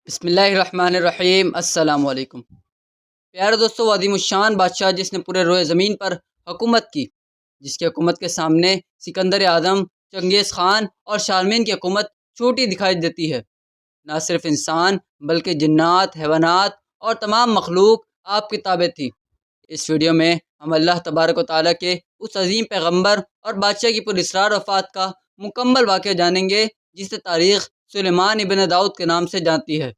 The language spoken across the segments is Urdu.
بسم اللہ الرحمن الرحیم۔ السلام علیکم پیارے دوستو، عظیم الشان بادشاہ جس نے پورے روئے زمین پر حکومت کی، جس کی حکومت کے سامنے سکندر اعظم، چنگیز خان اور شارمین کی حکومت چھوٹی دکھائی دیتی ہے۔ نہ صرف انسان بلکہ جنات، حیوانات اور تمام مخلوق آپ کی تابع تھی۔ اس ویڈیو میں ہم اللہ تبارک و تعالیٰ کے اس عظیم پیغمبر اور بادشاہ کی پراسرار وفات کا مکمل واقعہ جانیں گے، جسے تاریخ سلیمان ابن داؤد کے نام سے جانتی ہے۔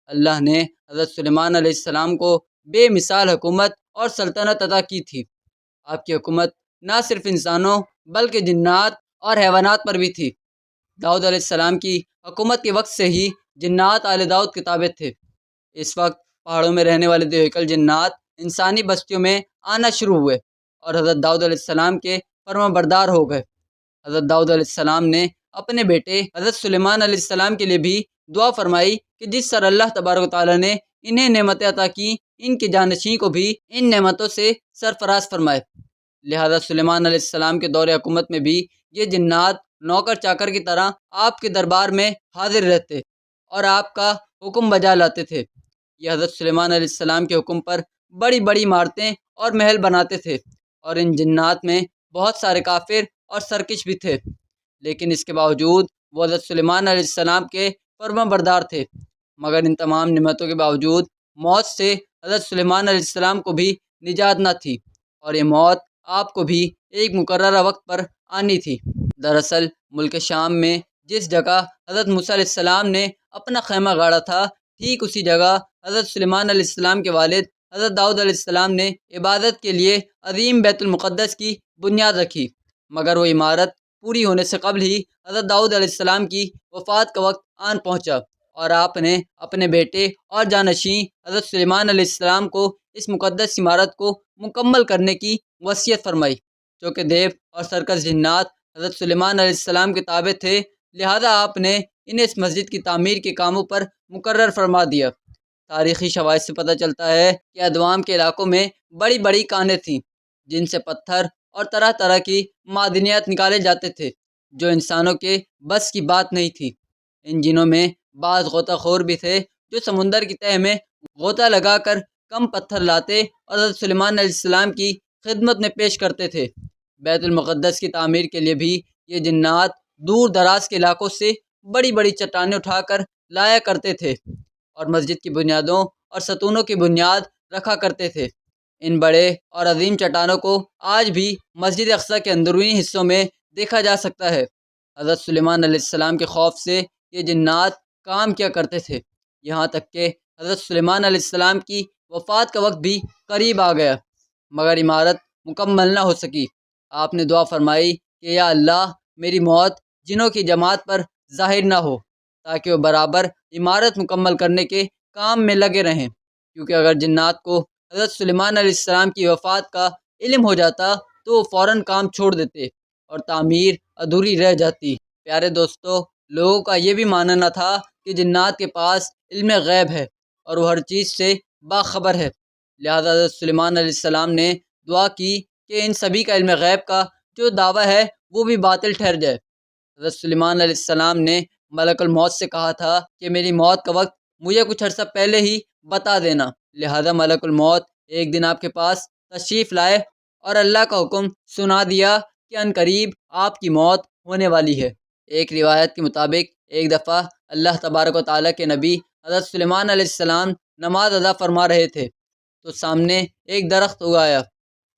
اللہ نے حضرت سلیمان علیہ السلام کو بے مثال حکومت اور سلطنت عطا کی تھی۔ آپ کی حکومت نہ صرف انسانوں بلکہ جنات اور حیوانات پر بھی تھی۔ داؤد علیہ السلام کی حکومت کے وقت سے ہی جنات آل داؤد کے تابع تھے۔ اس وقت پہاڑوں میں رہنے والے دیوہیکل جنات انسانی بستیوں میں آنا شروع ہوئے اور حضرت داؤد علیہ السلام کے فرما بردار ہو گئے۔ حضرت داؤد علیہ السلام نے اپنے بیٹے حضرت سلیمان علیہ السلام کے لیے بھی دعا فرمائی کہ جس طرح اللہ تبارک و تعالیٰ نے انہیں نعمتیں عطا کی، ان کے جانشین کو بھی ان نعمتوں سے سرفراز فرمائے۔ لہذا سلیمان علیہ السلام کے دور حکومت میں بھی یہ جنات نوکر چاکر کی طرح آپ کے دربار میں حاضر رہتے اور آپ کا حکم بجا لاتے تھے۔ یہ حضرت سلیمان علیہ السلام کے حکم پر بڑی بڑی عمارتیں اور محل بناتے تھے، اور ان جنات میں بہت سارے کافر اور سرکش بھی تھے، لیکن اس کے باوجود وہ حضرت سلیمان علیہ السلام کے فرما بردار تھے۔ مگر ان تمام نعمتوں کے باوجود موت سے حضرت سلیمان علیہ السلام کو بھی نجات نہ تھی، اور یہ موت آپ کو بھی ایک مقررہ وقت پر آنی تھی۔ دراصل ملک شام میں جس جگہ حضرت موسیٰ علیہ السلام نے اپنا خیمہ گاڑا تھا، ٹھیک اسی جگہ حضرت سلیمان علیہ السلام کے والد حضرت داؤد علیہ السلام نے عبادت کے لیے عظیم بیت المقدس کی بنیاد رکھی، مگر وہ عمارت پوری ہونے سے قبل ہی حضرت داؤد علیہ السلام کی وفات کا وقت آن پہنچا، اور آپ نے اپنے بیٹے اور جانشین حضرت سلیمان علیہ السلام کو اس مقدس عمارت کو مکمل کرنے کی وصیت فرمائی۔ چونکہ دیو اور سرکس جنات حضرت سلیمان علیہ السلام کے تابع تھے، لہذا آپ نے انہیں اس مسجد کی تعمیر کے کاموں پر مقرر فرما دیا۔ تاریخی شواہد سے پتہ چلتا ہے کہ ادوام کے علاقوں میں بڑی بڑی کانیں تھیں، جن سے پتھر اور طرح طرح کی معدنیات نکالے جاتے تھے، جو انسانوں کے بس کی بات نہیں تھی۔ ان جنوں میں بعض غوطہ خور بھی تھے جو سمندر کی تہہ میں غوطہ لگا کر کم پتھر لاتے اور حضرت سلیمان علیہ السلام کی خدمت میں پیش کرتے تھے۔ بیت المقدس کی تعمیر کے لیے بھی یہ جنات دور دراز کے علاقوں سے بڑی بڑی چٹانیں اٹھا کر لایا کرتے تھے اور مسجد کی بنیادوں اور ستونوں کی بنیاد رکھا کرتے تھے۔ ان بڑے اور عظیم چٹانوں کو آج بھی مسجد اقصی کے اندرونی حصوں میں دیکھا جا سکتا ہے۔ حضرت سلیمان علیہ السلام کے خوف سے یہ جنات کام کیا کرتے تھے، یہاں تک کہ حضرت سلیمان علیہ السلام کی وفات کا وقت بھی قریب آ گیا، مگر عمارت مکمل نہ ہو سکی۔ آپ نے دعا فرمائی کہ یا اللہ، میری موت جنوں کی جماعت پر ظاہر نہ ہو، تاکہ وہ برابر عمارت مکمل کرنے کے کام میں لگے رہیں، کیونکہ اگر جنات کو حضرت سلیمان علیہ السلام کی وفات کا علم ہو جاتا تو وہ فوراً کام چھوڑ دیتے اور تعمیر ادھوری رہ جاتی۔ پیارے دوستو، لوگوں کا یہ بھی ماننا تھا کہ جنات کے پاس علم غیب ہے اور وہ ہر چیز سے باخبر ہے، لہذا حضرت سلیمان علیہ السلام نے دعا کی کہ ان سبھی کا علم غیب کا جو دعویٰ ہے وہ بھی باطل ٹھہر جائے۔ حضرت سلیمان علیہ السلام نے ملک الموت سے کہا تھا کہ میری موت کا وقت مجھے کچھ عرصہ پہلے ہی بتا دینا، لہذا ملک الموت ایک دن آپ کے پاس تشریف لائے اور اللہ کا حکم سنا دیا کہ ان قریب آپ کی موت ہونے والی ہے۔ ایک روایت کے مطابق ایک دفعہ اللہ تبارک و تعالیٰ کے نبی حضرت سلیمان علیہ السلام نماز ادا فرما رہے تھے تو سامنے ایک درخت اگایا۔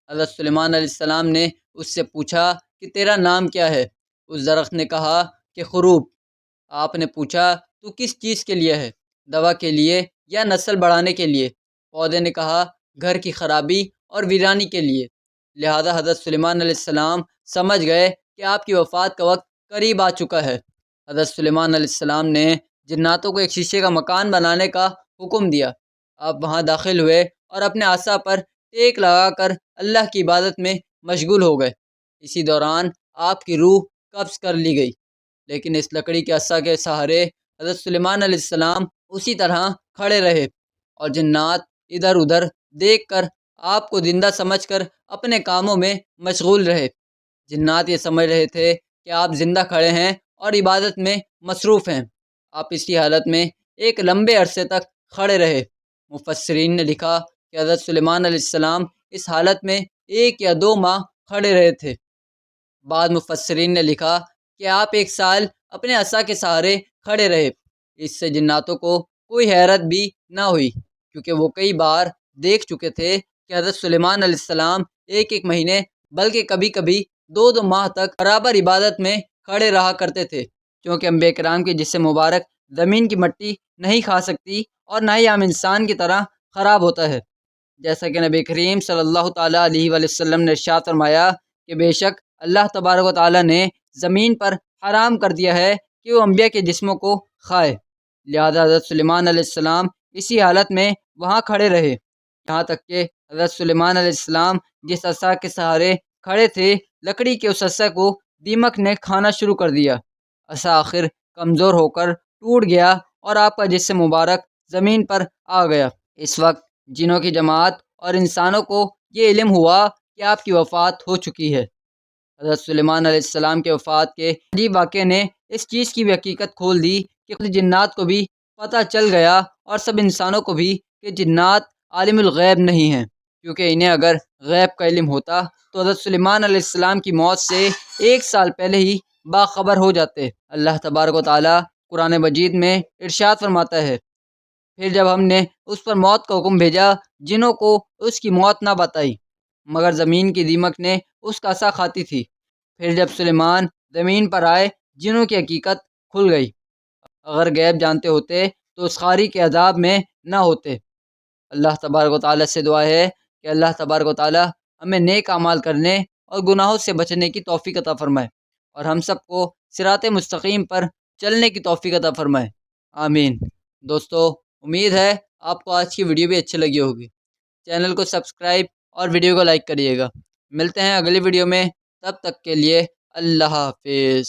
حضرت سلیمان علیہ السلام نے اس سے پوچھا کہ تیرا نام کیا ہے؟ اس درخت نے کہا کہ خروب۔ آپ نے پوچھا تو کس چیز کے لیے ہے، دوا کے لیے یا نسل بڑھانے کے لیے؟ پودے نے کہا گھر کی خرابی اور ویرانی کے لیے۔ لہذا حضرت سلیمان علیہ السلام سمجھ گئے کہ آپ کی وفات کا وقت قریب آ چکا ہے۔ حضرت سلیمان علیہ السلام نے جناتوں کو ایک شیشے کا مکان بنانے کا حکم دیا۔ آپ وہاں داخل ہوئے اور اپنے عصا پر ٹیک لگا کر اللہ کی عبادت میں مشغول ہو گئے۔ اسی دوران آپ کی روح قبض کر لی گئی، لیکن اس لکڑی کے عصا کے سہارے حضرت سلیمان علیہ السلام اسی طرح کھڑے رہے اور جنات ادھر ادھر دیکھ کر آپ کو زندہ سمجھ کر اپنے کاموں میں مشغول رہے۔ جنات یہ سمجھ رہے تھے کہ آپ زندہ کھڑے ہیں اور عبادت میں مصروف ہیں۔ آپ اسی حالت میں ایک لمبے عرصے تک کھڑے رہے۔ مفسرین نے لکھا کہ حضرت سلیمان علیہ السلام اس حالت میں 1 یا 2 ماہ کھڑے رہے تھے۔ بعض مفسرین نے لکھا کہ آپ 1 سال اپنے عصا کے سہارے کھڑے رہے۔ اس سے جناتوں کو کوئی حیرت بھی نہ ہوئی، کیونکہ وہ کئی بار دیکھ چکے تھے کہ حضرت سلیمان علیہ السلام 1 مہینے بلکہ کبھی کبھی 2 ماہ تک برابر عبادت میں کھڑے رہا کرتے تھے، کیونکہ انبیاء کرام کے جسم مبارک زمین کی مٹی نہیں کھا سکتی اور نہ ہی عام انسان کی طرح خراب ہوتا ہے۔ جیسا کہ نبی کریم صلی اللہ تعالیٰ علیہ وآلہ وسلم نے ارشاد فرمایا کہ بے شک اللہ تبارک و تعالیٰ نے زمین پر حرام کر دیا ہے کہ وہ انبیاء کے جسموں کو کھائے، لہذا حضرت سلیمان علیہ السلام اسی حالت میں وہاں کھڑے رہے، یہاں تک کہ حضرت سلیمان علیہ السلام جس عصا کے سہارے کھڑے تھے، لکڑی کے اس عصا کو دیمک نے کھانا شروع کر دیا۔ عصا آخر کمزور ہو کر ٹوٹ گیا اور آپ کا جسم مبارک زمین پر آ گیا۔ اس وقت جنوں کی جماعت اور انسانوں کو یہ علم ہوا کہ آپ کی وفات ہو چکی ہے۔ حضرت سلیمان علیہ السلام کے وفات کے عجیب واقعے نے اس چیز کی بھی حقیقت کھول دی کہ خود جنات کو بھی پتہ چل گیا اور سب انسانوں کو بھی کہ جنات عالم الغیب نہیں ہیں، کیونکہ انہیں اگر غیب کا علم ہوتا تو حضرت سلیمان علیہ السلام کی موت سے 1 سال پہلے ہی باخبر ہو جاتے۔ اللہ تبارک و تعالیٰ قرآن مجید میں ارشاد فرماتا ہے، پھر جب ہم نے اس پر موت کا حکم بھیجا، جنوں کو اس کی موت نہ بتائی، مگر زمین کی دیمک نے اس کا عصا کھاتی تھی۔ پھر جب سلیمان زمین پر آئے، جنوں کی حقیقت کھل گئی۔ اگر غیب جانتے ہوتے تو اس خاری کے عذاب میں نہ ہوتے۔ اللہ تبارک و تعالیٰ سے دعا ہے کہ اللہ تبارک و تعالیٰ ہمیں نیک اعمال کرنے اور گناہوں سے بچنے کی توفیق عطا فرمائے، اور ہم سب کو صراط مستقیم پر چلنے کی توفیق عطا فرمائے، آمین۔ دوستو، امید ہے آپ کو آج کی ویڈیو بھی اچھی لگی ہوگی۔ چینل کو سبسکرائب اور ویڈیو کو لائک کریے گا۔ ملتے ہیں اگلی ویڈیو میں، تب تک کے لیے اللہ حافظ۔